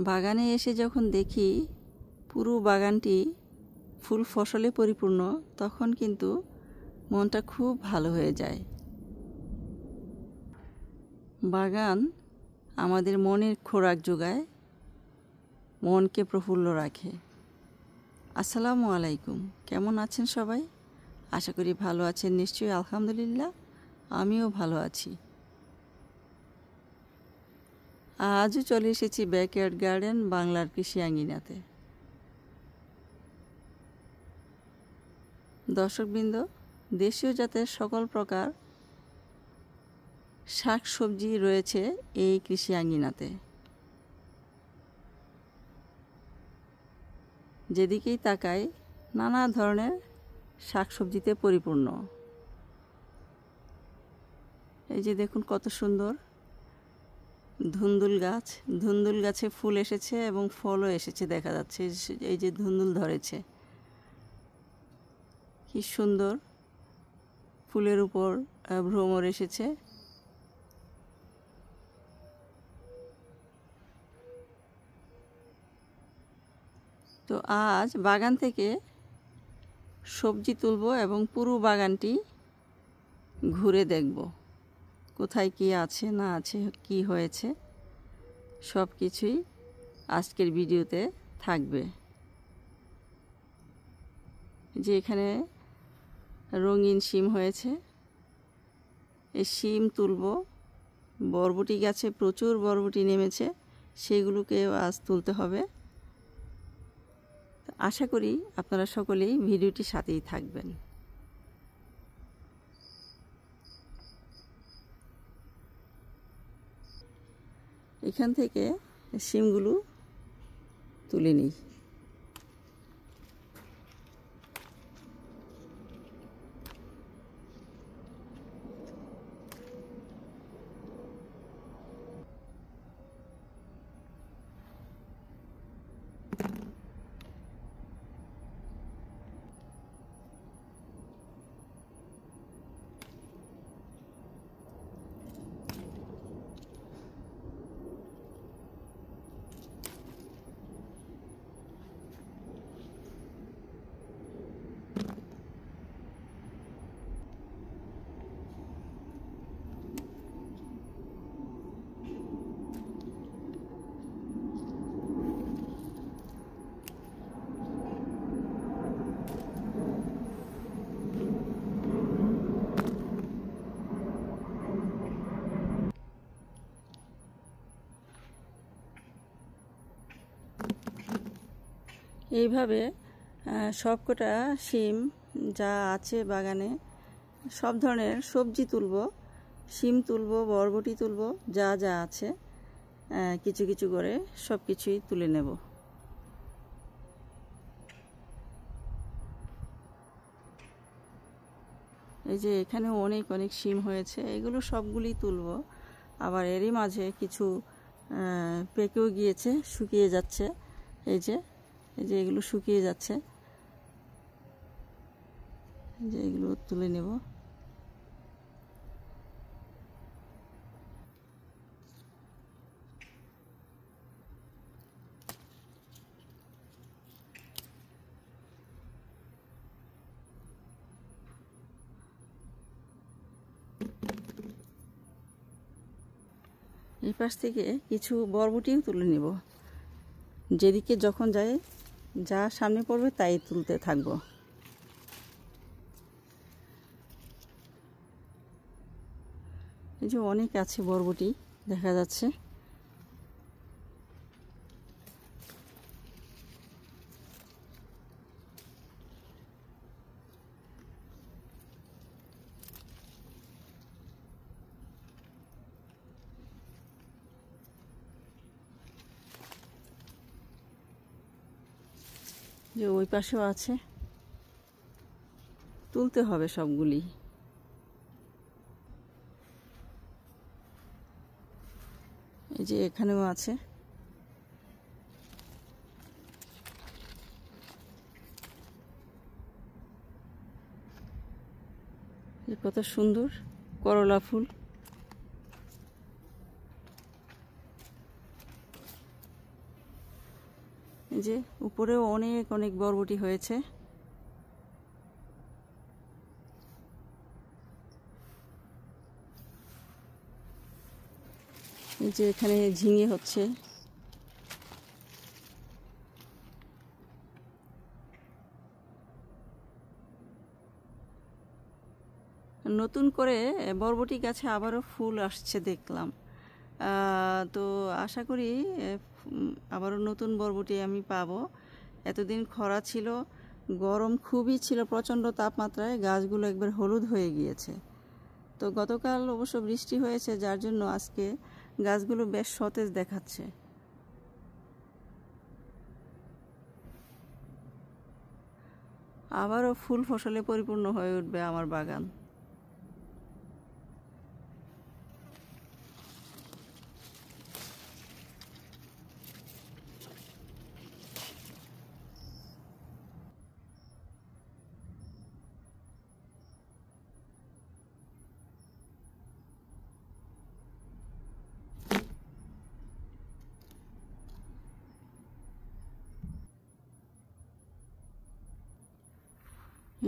বাগানে এসে যখন দেখি পুরো বাগানটি ফুল ফসলে পরিপূর্ণ, তখন কিন্তু মনটা খুব ভালো হয়ে যায়। বাগান আমাদের মনের খোরাক যোগায়, মনকে প্রফুল্ল রাখে। আসসালামু আলাইকুম, কেমন আছেন সবাই? আশা করি ভালো আছেন নিশ্চয়ই। আলহামদুলিল্লাহ, আমিও ভালো আছি। আজও চলে এসেছি ব্যাকয়ার্ড গার্ডেন বাংলার কৃষি আঙ্গিনাতে। দর্শকবৃন্দ, দেশীয় জাতের সকল প্রকার শাক সবজি রয়েছে এই কৃষি আঙ্গিনাতে। যেদিকেই তাকাই নানা ধরনের শাক সবজিতে পরিপূর্ণ। এই যে দেখুন কত সুন্দর ধুন্দুল গাছ, ধুন্দুল গাছে ফুল এসেছে এবং ফলও এসেছে দেখা যাচ্ছে। এই যে ধুন্দুল ধরেছে, কি সুন্দর ফুলের উপর ভ্রমর এসেছে। তো আজ বাগান থেকে সবজি তুলব এবং পুরো বাগানটি ঘুরে দেখব কোথায় কি আছে না আছে, কি হয়েছে, সব কিছুই আজকের ভিডিওতে থাকবে। যে এখানে রঙিন শিম হয়েছে, এই শিম তুলব। বরবটি গাছে প্রচুর বরবটি নেমেছে, সেগুলোকেও আজ তুলতে হবে। আশা করি আপনারা সকলেই ভিডিওটির সাথেই থাকবেন। এখান থেকে শিমগুলো তুলে নিই। এইভাবে সবকটা শিম যা আছে বাগানে, সব ধরনের সবজি তুলব। শিম তুলব, বরবটি তুলব, যা যা আছে কিছু কিছু করে সব কিছুই তুলে নেব। এই যে এখানে অনেক অনেক শিম হয়েছে, এগুলো সবগুলি তুলব। আবার এরই মাঝে কিছু পেকেও গিয়েছে, শুকিয়ে যাচ্ছে। এই যে এগুলো শুকিয়ে যাচ্ছে, যে এগুলো তুলে নেব। এই পাশ থেকে কিছু বরবটিও তুলে নেব। যেদিকে যখন যায়, যা সামনে পড়বে তাই তুলতে থাকবো। এই যে অনেক আছে বরবটি দেখা যাচ্ছে। যে ওই পাশেও আছে, তুলতে হবে সবগুলি। এই যে এখানেও আছে। কত সুন্দর করলা ফুল। এই যে উপরেও অনেক অনেক বরবটি হয়েছে। এই যে এখানে ঝিঙে হচ্ছে। নতুন করে বরবটি গাছে আবারও ফুল আসছে দেখলাম। তো আশা করি আবারও নতুন বরবটি আমি পাবো। এতদিন খরা ছিল, গরম খুবই ছিল, প্রচণ্ড তাপমাত্রায় গাছগুলো একবার হলুদ হয়ে গিয়েছে। তো গতকাল অবশ্য বৃষ্টি হয়েছে, যার জন্য আজকে গাছগুলো বেশ সতেজ দেখাচ্ছে। আবারও ফুল ফসলে পরিপূর্ণ হয়ে উঠবে আমার বাগান।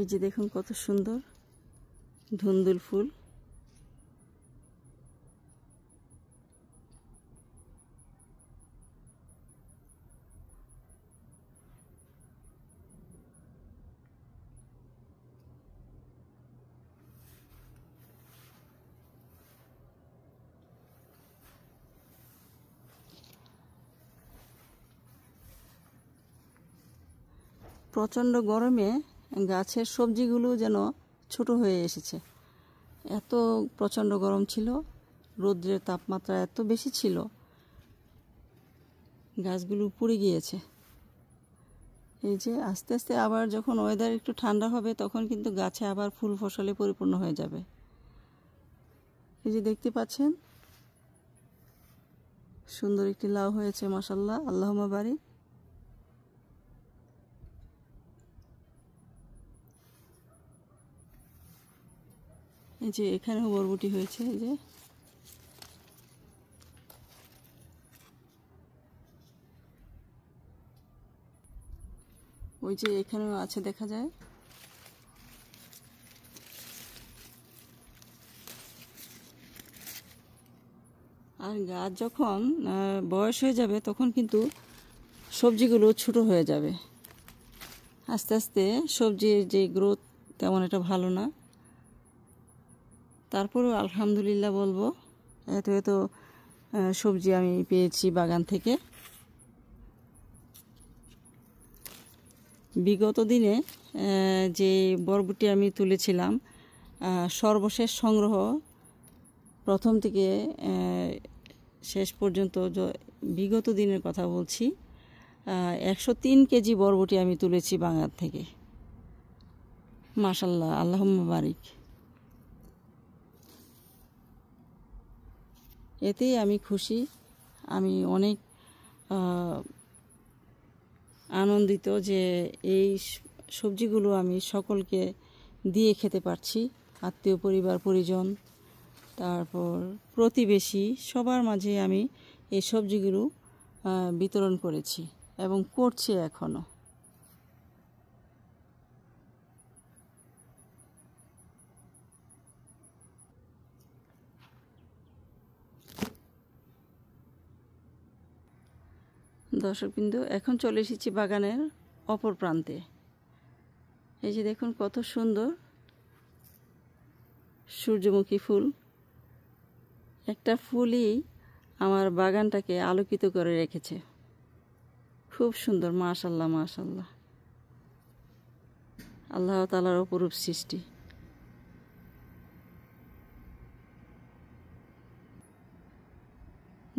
এই যে দেখুন কত সুন্দর ধুন্দুল ফুল। প্রচণ্ড গরমে গাছের সবজিগুলো যেন ছোট হয়ে এসেছে। এত প্রচণ্ড গরম ছিল, রৌদ্রের তাপমাত্রা এত বেশি ছিল, গাছগুলো পুড়ে গিয়েছে। এই যে আস্তে আস্তে আবার যখন ওয়েদার একটু ঠান্ডা হবে তখন কিন্তু গাছে আবার ফুল ফসলে পরিপূর্ণ হয়ে যাবে। এই যে দেখতে পাচ্ছেন সুন্দর একটি লাউ হয়েছে, মাশাআল্লাহ, আল্লাহুম্মা বারিক। এই যে এখানেও বরবটি হয়েছে। এই যে ওই যে এখানেও আছে, দেখা যায়। আর গাছ যখন বয়স হয়ে যাবে তখন কিন্তু সবজিগুলো ছোট হয়ে যাবে। আস্তে আস্তে সবজির যে গ্রোথ তেমন একটা ভালো না। তারপরেও আলহামদুলিল্লাহ বলবো, এত এত সবজি আমি পেয়েছি বাগান থেকে। বিগত দিনে যে বরবটি আমি তুলেছিলাম, সর্বশেষ সংগ্রহ প্রথম থেকে শেষ পর্যন্ত বিগত দিনের কথা বলছি, 103 কেজি বরবটি আমি তুলেছি বাগান থেকে। মাশাআল্লাহ, আল্লাহুম্মা বারিক। এতেই আমি খুশি, আমি অনেক আনন্দিত যে এই সবজিগুলো আমি সকলকে দিয়ে খেতে পারছি। আত্মীয় পরিবার পরিজন, তারপর প্রতিবেশী, সবার মাঝে আমি এই সবজিগুলো বিতরণ করেছি এবং করছি এখনও। দর্শকবৃন্দ, এখন চলে এসেছি বাগানের অপর প্রান্তে। এই যে দেখুন কত সুন্দর সূর্যমুখী ফুল। একটা ফুলই আমার বাগানটাকে আলোকিত করে রেখেছে। খুব সুন্দর, মাশাআল্লাহ, মাশাআল্লাহ, আল্লাহ তাআলার অপরূপ সৃষ্টি।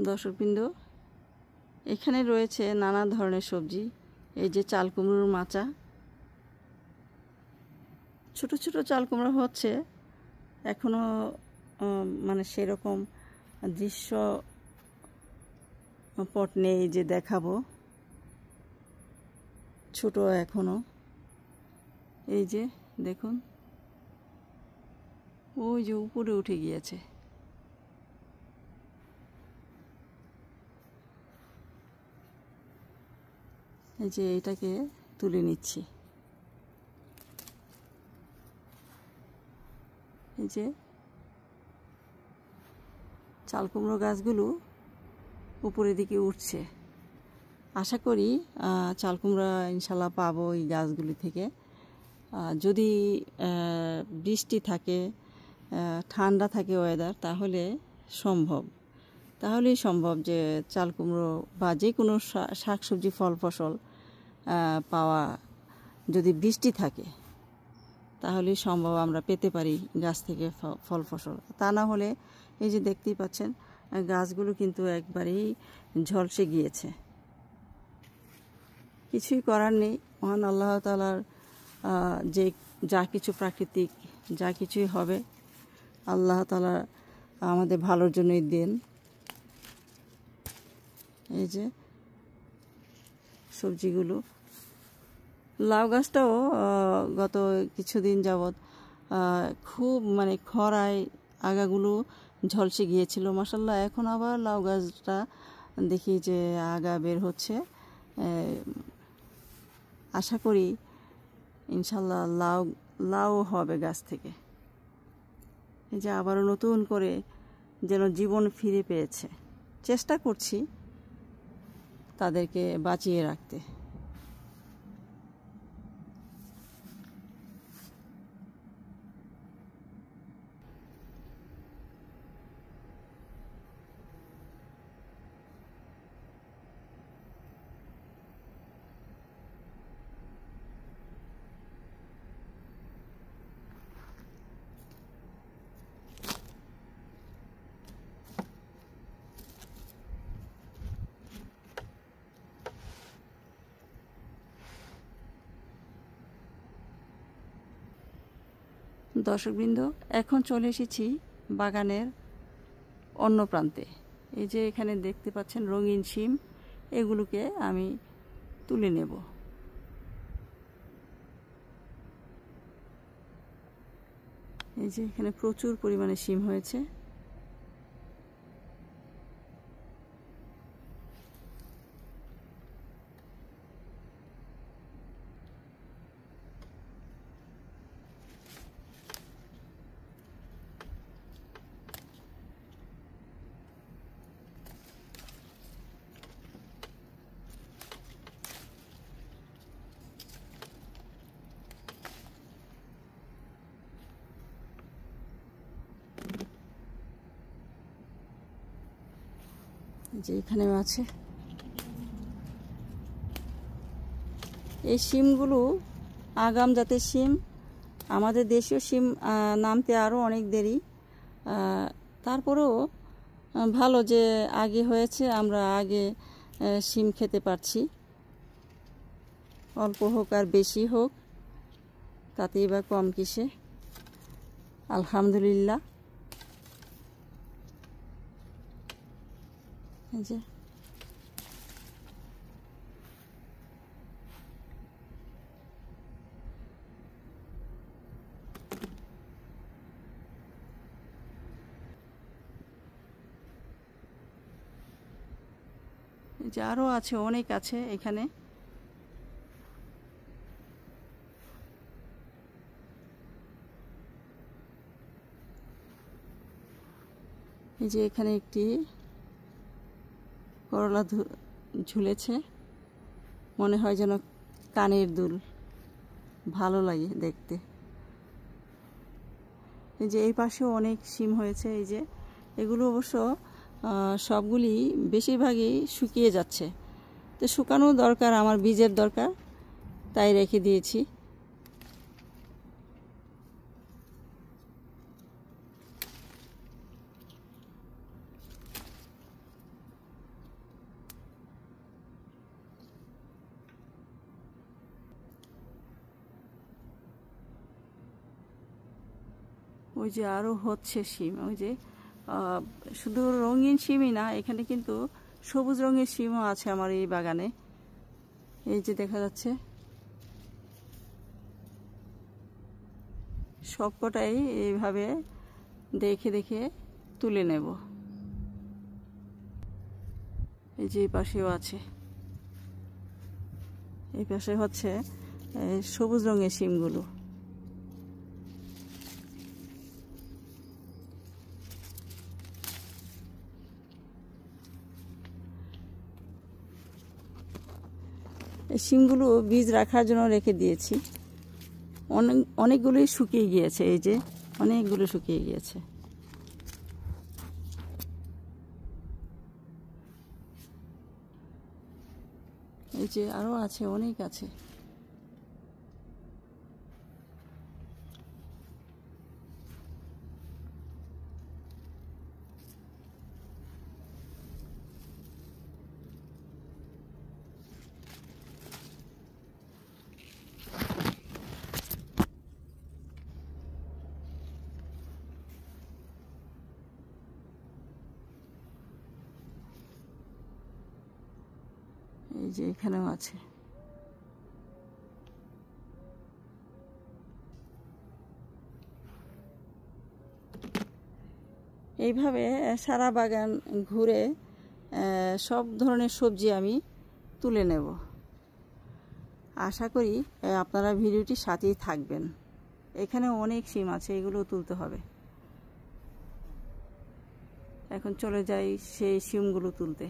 দর্শকবৃন্দ, এখানে রয়েছে নানা ধরনের সবজি। এই যে চাল কুমড়োর মাচা, ছোট ছোট চাল কুমড়ো হচ্ছে, এখনো মানে সেরকম দৃশ্য পট নেই যে দেখাবো, ছোট এখনো। এই যে দেখুন, ওই যে উপরে উঠে গিয়েছে। এই যে এটাকে তুলে নিচ্ছি। এই যে চাল কুমড়ো গাছগুলো উপরের দিকে উঠছে। আশা করি চাল কুমড়া ইনশাল্লাহ পাবো এই গাছগুলি থেকে। যদি বৃষ্টি থাকে, ঠান্ডা থাকে ওয়েদার, তাহলেই সম্ভব যে চাল কুমড়ো বা যে কোনো শাকসবজি ফল ফসল পাওয়া। যদি বৃষ্টি থাকে তাহলেই সম্ভব আমরা পেতে পারি গাছ থেকে ফল ফসল। তা না হলে এই যে দেখতেই পাচ্ছেন গাছগুলো কিন্তু একবারেই ঝলসে গিয়েছে। কিছুই করার নেই, মহান আল্লাহ তাআলার যে যা কিছু প্রাকৃতিক যা কিছুই হবে আল্লাহ তাআলা আমাদের ভালোর জন্যই দেন। এই যে সবজিগুলো, লাউ গাছটাও গত কিছুদিন যাবৎ খুব খরায় আগাগুলো ঝলসে গিয়েছিল। মাশাআল্লাহ এখন আবার লাউ গাছটা দেখি যে আগা বের হচ্ছে। আশা করি ইনশাল্লাহ লাউ হবে গাছ থেকে। এই যে আবারও নতুন করে যেন জীবন ফিরে পেয়েছে। চেষ্টা করছি তাদেরকে বাঁচিয়ে রাখতে। দর্শকবৃন্দ, এখন চলে এসেছি বাগানের অন্য প্রান্তে। এই যে এখানে দেখতে পাচ্ছেন রঙিন শিম, এগুলোকে আমি তুলে নেব। এই যে এখানে প্রচুর পরিমাণে শিম হয়েছে। যে এখানেও আছে। এই শিমগুলো আগাম জাতের শিম। আমাদের দেশীয় শিম নামতে আরও অনেক দেরি। তারপরেও ভালো যে আগে হয়েছে, আমরা আগে শিম খেতে পারছি। অল্প হোক আর বেশি হোক, তাতেই বা কম কিসে। আলহামদুলিল্লাহ। যে আরও আছে, অনেক আছে এখানে। এই যে এখানে একটি করলা ঝুলেছে, মনে হয় যেন কানের দুল, ভালো লাগে দেখতে। এই যে এই পাশেও অনেক শিম হয়েছে। এই যে এগুলো অবশ্য সবগুলি বেশিরভাগই শুকিয়ে যাচ্ছে, তো শুকানো দরকার, আমার বীজের দরকার, তাই রেখে দিয়েছি। ওই যে আরও হচ্ছে শিম। ওই যে শুধু রঙিন শিমই না, এখানে কিন্তু সবুজ রঙের শিমও আছে আমার এই বাগানে। এই যে দেখা যাচ্ছে, সবকটাই এইভাবে দেখে দেখে তুলে নেব। এই যে এই পাশেও আছে। এই পাশে হচ্ছে সবুজ রঙের শিমগুলো। এই শিমগুলো বীজ রাখার জন্য রেখে দিয়েছি। অনেকগুলোই শুকিয়ে গিয়েছে, এই যে অনেকগুলো শুকিয়ে গিয়েছে। এই যে আরো আছে, অনেক আছে। এই যে এখানেও আছে। এইভাবে সারা বাগান ঘুরে সব ধরনের সবজি আমি তুলে নেব। আশা করি আপনারা ভিডিওটির সাথেই থাকবেন। এখানে অনেক শিম আছে, এগুলো তুলতে হবে। এখন চলে যাই সেই শিমগুলো তুলতে।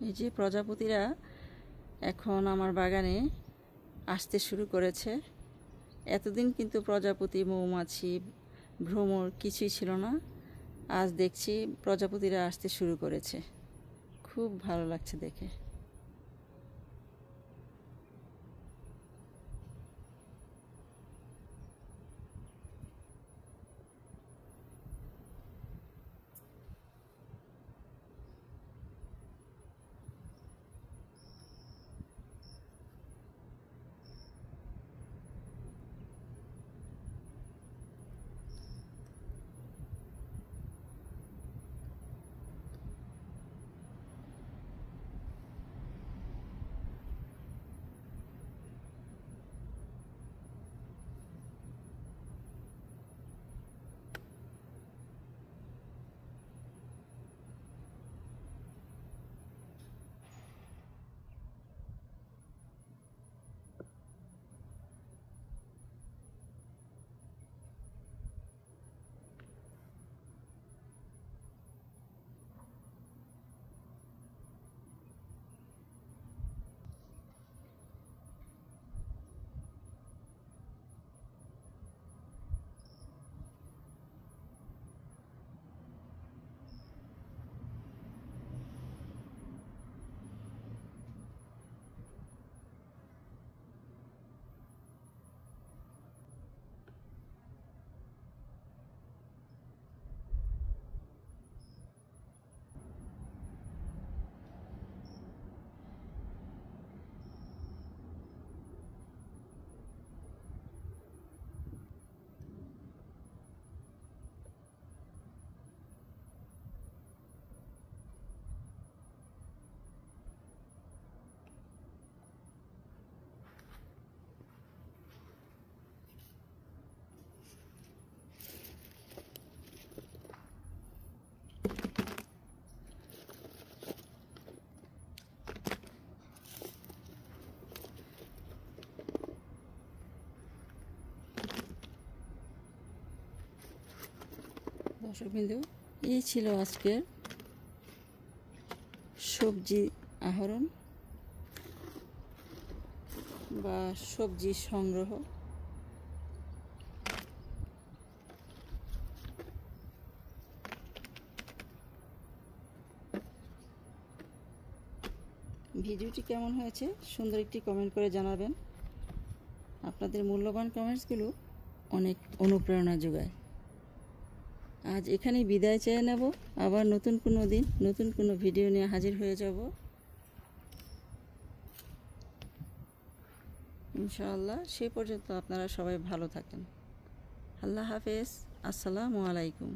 এই যে প্রজাপতিরা এখন আমার বাগানে আসতে শুরু করেছে। এতদিন কিন্তু প্রজাপতি, মৌমাছি, ভ্রমর কিছুই ছিল না। আজ দেখছি প্রজাপতিরা আসতে শুরু করেছে। খুব ভালো লাগছে দেখে। দর্শকবৃন্দ, এই ছিল আজকের সবজি আহরণ বা সবজি সংগ্রহ। ভিডিওটি কেমন হয়েছে সুন্দর একটি কমেন্ট করে জানাবেন। আপনাদের মূল্যবান কমেন্টসগুলো অনেক অনুপ্রেরণা যোগায়। আজ এখানেই বিদায় চেয়ে নেব। আবার নতুন কোনো দিন নতুন কোনো ভিডিও নিয়ে হাজির হয়ে যাব ইনশাআল্লাহ। সে পর্যন্ত আপনারা সবাই ভালো থাকেন। আল্লাহ হাফেজ। আসসালামু আলাইকুম।